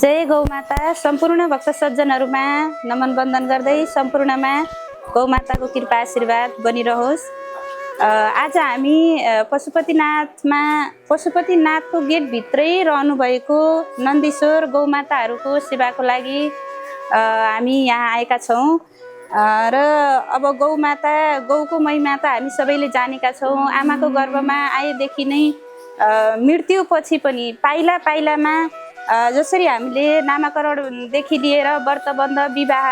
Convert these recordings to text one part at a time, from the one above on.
जय गौमाता। सम्पूर्ण भक्त सज्जनहरूमा नमन वन्दन गर्दै सम्पूर्णमा गौमाताको कृपा आशीर्वाद बनिरहोस्। आज हामी पशुपतिनाथको गेटभित्रै रहनुभएको नन्दीश्वर गौमाताहरूको सेवाको लागि हामी यहाँ आएका छौँ। र अब गौमाता गौको महिमा त हामी सबैले जानेका छौँ। आमाको गर्भमा आएदेखि नै मृत्युपछि पनि पाइला पाइलामा जसरी हामीले नामाकरणदेखि लिएर व्रतबन्ध, विवाह,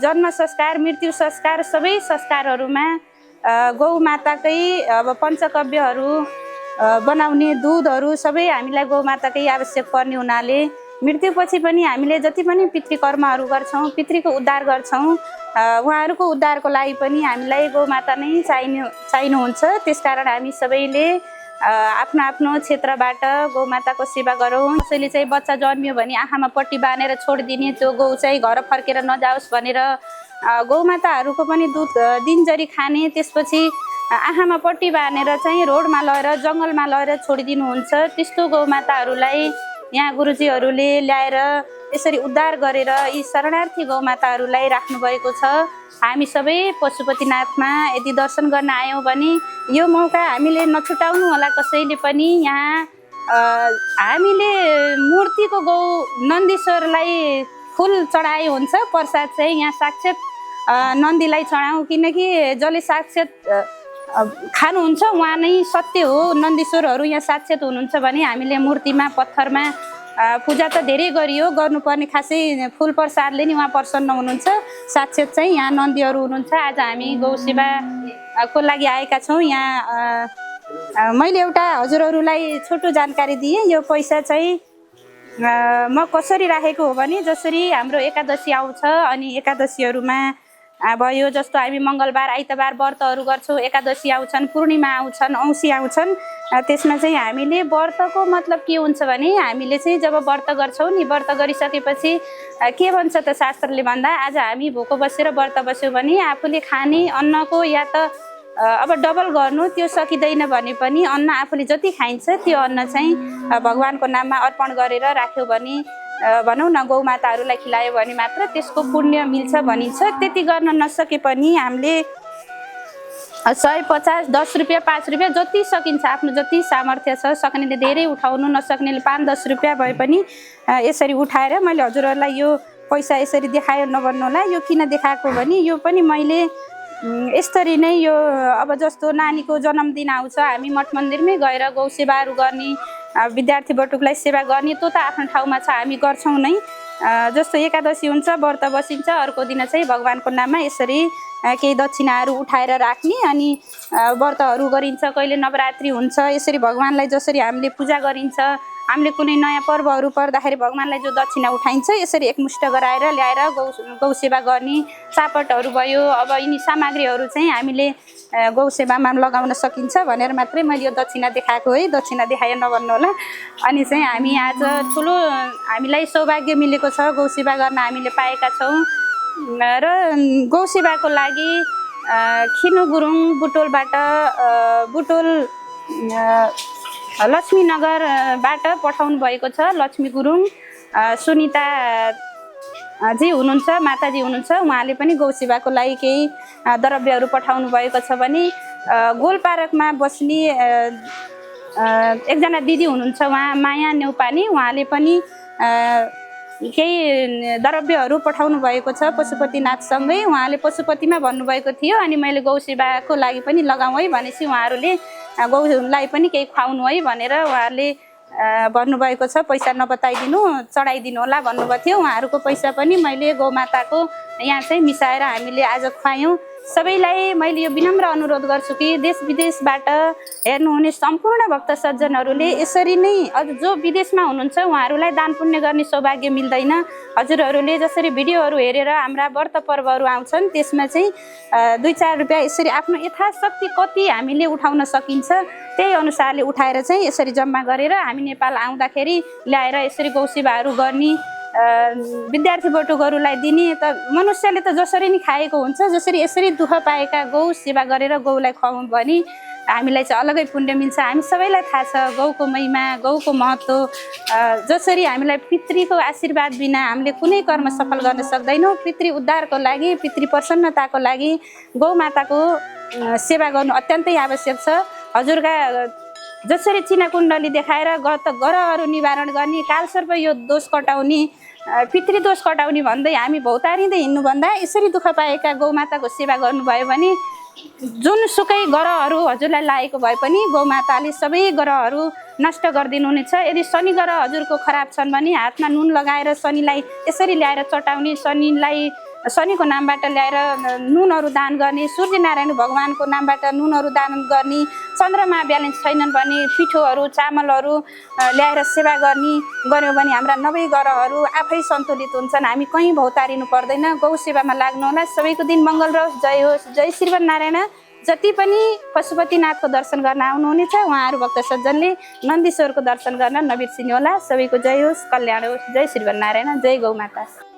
जन्म संस्कार, मृत्यु संस्कार सबै संस्कारहरूमा गौमाताकै अब पञ्चकव्यहरू बनाउने दुधहरू सबै हामीलाई गौमाताकै आवश्यक पर्ने हुनाले मृत्युपछि पनि हामीले जति पनि पितृकर्महरू गर्छौँ, पितृको उद्धार गर्छौँ, उहाँहरूको उद्धारको लागि पनि हामीलाई गौमाता नै चाहिनुहुन्छ। त्यसकारण हामी सबैले आफ्नो आफ्नो क्षेत्रबाट गौमाताको सेवा गरौँ। कसैले चाहिँ बच्चा जन्मियो भने आँखामा पट्टी बाँधेर छोडिदिने, त्यो गौ चाहिँ घर फर्केर नजाओस् भनेर गौमाताहरूको पनि दुध दिनजरी खाने, त्यसपछि आँखामा पट्टी बाँधेर चाहिँ रोडमा लगेर जङ्गलमा लगेर छोडिदिनुहुन्छ। त्यस्तो गौमाताहरूलाई यहाँ गुरुजीहरूले ल्याएर यसरी उद्धार गरेर यी शरणार्थी गौमाताहरूलाई राख्नुभएको छ। हामी सबै पशुपतिनाथमा यदि दर्शन गर्न आयौँ भने यो मौका हामीले नछुटाउनु होला कसैले पनि। यहाँ हामीले मूर्तिको गौ नन्दीश्वरलाई फुल चढाए हुन्छ, प्रसाद चाहिँ यहाँ साक्षात नन्दीलाई चढाउँ, किनकि जसले साक्षात खानुहुन्छ उहाँ नै सत्य हो। नन्दीश्वरहरू यहाँ साक्षात हुनुहुन्छ भने हामीले मूर्तिमा पत्थरमा पूजा त धेरै गरियो, गर्नुपर्ने खासै फुल प्रसादले नि उहाँ प्रसन्न हुनुहुन्छ। साक्षात चाहिँ यहाँ नन्दीहरू हुनुहुन्छ। आज हामी गौ सेवाको लागि आएका छौँ। यहाँ मैले एउटा हजुरहरूलाई छोटो जानकारी दिएँ। यो पैसा चाहिँ म कसरी राखेको हो भने जसरी हाम्रो एकादशी आउँछ अनि एकादशीहरूमा भयो, जस्तो हामी मङ्गलबार आइतबार व्रतहरू गर्छौँ, एकादशी आउँछन्, पूर्णिमा आउँछन्, औँसी आउँछन्, त्यसमा चाहिँ हामीले व्रतको मतलब के हुन्छ भने हामीले चाहिँ जब व्रत गर्छौँ नि, व्रत गरिसकेपछि के भन्छ त शास्त्रले भन्दा, आज हामी भोको बसेर व्रत बस्यौँ भने आफूले खाने अन्नको या त अब डबल गर्नु त्यो सकिँदैन भने पनि अन्न आफूले जति खाइन्छ त्यो अन्न चाहिँ भगवानको नाममा अर्पण गरेर राख्यो भने, भनौँ न गौमाताहरूलाई खिलायो भने मात्र त्यसको पुण्य मिल्छ भनिन्छ। त्यति गर्न नसके पनि हामीले 150, 10 रुपियाँ, 5 रुपियाँ जति सकिन्छ, आफ्नो जति सामर्थ्य छ, सक्नेले धेरै उठाउनु, नसक्नेले 5-10 रुपियाँ भए पनि यसरी उठाएर मैले हजुरहरूलाई यो पैसा यसरी देखायो नभन्नु होला। यो किन देखाएको भने यो पनि मैले यसरी नै यो अब जस्तो नानीको जन्मदिन आउँछ, हामी मठ मन्दिरमै गएर गौ सेवाहरू गर्ने, विद्यार्थी बटुकलाई सेवा गर्ने, त्यो त आफ्नो ठाउँमा छ, हामी गर्छौँ नै। जस्तो एकादशी हुन्छ, व्रत बसिन्छ, अर्को दिन चाहिँ भगवानको नाममा यसरी केही दक्षिणाहरू उठाएर राख्ने अनि व्रतहरू गरिन्छ। कहिले नवरात्रि हुन्छ, यसरी भगवानलाई जसरी हामीले पूजा गरिन्छ, हामीले कुनै नयाँ पर्वहरू पर्दाखेरि भगवानलाई जो दक्षिणा उठाइन्छ यसरी एकमुष्ट गराएर ल्याएर गौ सेवा गर्ने चापटहरू भयो। अब यिनी सामग्रीहरू चाहिँ हामीले गौ सेवामा लगाउन सकिन्छ भनेर मात्रै मैले यो दक्षिणा देखाएको है, दक्षिणा देखाए नभन्नु होला। अनि चाहिँ हामी आज ठुलो हामीलाई सौभाग्य मिलेको छ, गौ सेवा गर्न हामीले पाएका छौँ। र गौ सेवाको लागि खिनु गुरुङ बुटोलबाट बुटोल लक्ष्मीनगरबाट पठाउनु भएको छ। लक्ष्मी गुरुङ सुनिता जी हुनुहुन्छ, माताजी हुनुहुन्छ, उहाँले पनि गौ सेवाको लागि केही द्रव्यहरू पठाउनु भएको छ भने गोलपार्कमा बस्ने एकजना दिदी हुनुहुन्छ, उहाँ माया नेउपाने, उहाँले पनि केही द्रव्यहरू पठाउनु भएको छ पशुपतिनाथसँगै। उहाँले पशुपतिमा भन्नुभएको थियो अनि मैले गौ सेवाको लागि पनि लगाउँ है भनेपछि उहाँहरूले गौलाई पनि केही खुवाउनु है भनेर उहाँहरूले भन्नुभएको छ। पैसा नबताइदिनु, चढाइदिनु होला भन्नुभएको थियो। उहाँहरूको पैसा पनि मैले गौमाताको यहाँ चाहिँ मिसाएर हामीले आज खुवायौँ। सबैलाई मैले यो विनम्र अनुरोध गर्छु कि देश विदेशबाट हेर्नुहुने सम्पूर्ण भक्त सज्जनहरूले यसरी नै अझ जो विदेशमा हुनुहुन्छ उहाँहरूलाई दान पुण्य गर्ने सौभाग्य मिल्दैन। हजुरहरूले जसरी भिडियोहरू हेरेर हाम्रा व्रत पर्वहरू आउँछन् त्यसमा चाहिँ 2-4 रुपियाँ यसरी आफ्नो यथाशक्ति कति हामीले उठाउन सकिन्छ त्यही अनुसारले उठाएर चाहिँ यसरी जम्मा गरेर हामी नेपाल आउँदाखेरि ल्याएर यसरी गौ सेवाहरू गर्ने, विद्यार्थी बटुकहरूलाई दिने। त मनुष्यले त जसरी नि खाएको हुन्छ, जसरी यसरी दुःख पाएका गौ सेवा गरेर गौलाई खुवाउँ भने हामीलाई चाहिँ अलगै पुण्य मिल्छ। हामी सबैलाई थाहा छ गौको महिमा, गौको महत्त्व। जसरी हामीलाई पितृको आशीर्वाद बिना हामीले कुनै कर्म सफल गर्न सक्दैनौँ, पितृ उद्धारको लागि, पितृ प्रसन्नताको लागि गौमाताको सेवा गर्नु अत्यन्तै आवश्यक छ। हजुरका जसरी चिना कुण्डली देखाएर ग्रहहरू निवारण गर्ने, कालसर्प यो दोष कटाउने, पितृदोष कटाउने भन्दै हामी भौतारिँदै हिँड्नुभन्दा यसरी दुःख पाएका गौमाताको सेवा गर्नुभयो भने जुनसुकै ग्रहहरू हजुरलाई लागेको भए पनि गौमाताले सबै ग्रहहरू नष्ट गरिदिनुहुनेछ। यदि शनि ग्रह हजुरको खराब छन् भने हातमा नुन लगाएर शनिलाई यसरी ल्याएर चटाउने, शनिको नामबाट ल्याएर नुनहरू दान गर्ने, सूर्यनारायण भगवानको नामबाट नुनहरू दान गर्ने, चन्द्रमा ब्यालेन्स छैनन् भने पिठोहरू चामलहरू ल्याएर सेवा गऱ्यौँ भने हाम्रा 90 ग्रहहरू आफै सन्तुलित हुन्छन्। हामी कहीँ भौतारिनु पर्दैन। गौ सेवामा लाग्नुहोला। सबैको दिन मङ्गल रहोस्। जय होस्। जय श्रीमन्नारायण। जति पनि पशुपतिनाथको दर्शन गर्न आउनुहुनेछ उहाँहरू भक्त सज्जनले नन्दीश्वरको दर्शन गर्न नबिर्सिनुहोला। सबैको जय होस्, कल्याण होस्। जय श्रीमन्नारायण। जय गौमाता।